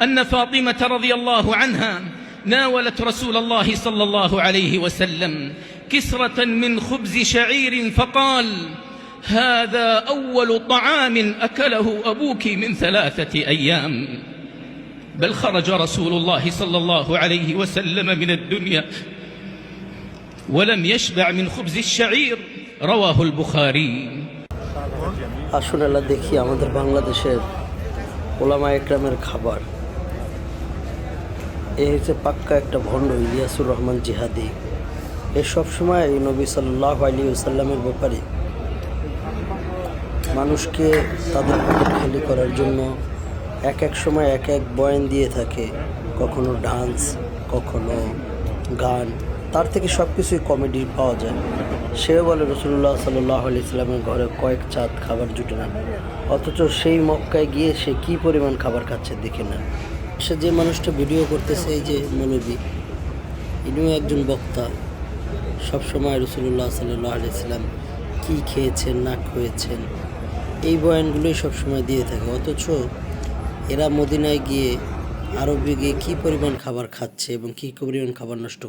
أن فاطمة رضي الله عنها ناولت رسول الله صلى الله عليه وسلم كسرة من خبز شعير فقال: هذا أول طعام أكله أبوك من 3 أيام. بل خرج رسول الله صلى الله عليه وسلم من الدنيا ولم يشبع من خبز الشعير. رواه البخاري. আসুন আল্লাহ দেখি আমাদের বাংলাদেশের ওলামা একরামের খাবার। এই হচ্ছে পাক্কা একটা ভণ্ড ইলিয়াসুর রহমান জিহাদি। এ সবসময় এই নবী সাল্লাল্লাহু আলাইহি ওয়াসাল্লামের ব্যাপারে মানুষকে তাদের পকেট খালি করার জন্য এক এক সময় এক এক বয়ান দিয়ে থাকে, কখনো ডান্স, কখনো গান, তার থেকে সব কিছুই কমেডি পাওয়া যায়। সেও বলে রাসূলুল্লাহ সাল্লাল্লাহু আলাইহি ওয়াসাল্লামের ঘরে কয়েক চাঁদ খাবার জুটে না, অথচ সেই মক্কায় গিয়ে সে কী পরিমাণ খাবার খাচ্ছে দেখে না। সে যে মানুষটা ভিডিও করতেছে, এই যে মৌলবী, ইনিও একজন বক্তা, সবসময় রাসূলুল্লাহ সাল্লাল্লাহু আলাইহি ওয়াসাল্লাম কী খেয়েছেন না খেয়েছেন এই বয়ানগুলোই সবসময় দিয়ে থাকে, অথচ এরা মদিনায় গিয়ে, আরবে গিয়ে কী পরিমাণ খাবার খাচ্ছে এবং কী পরিমাণ খাবার নষ্ট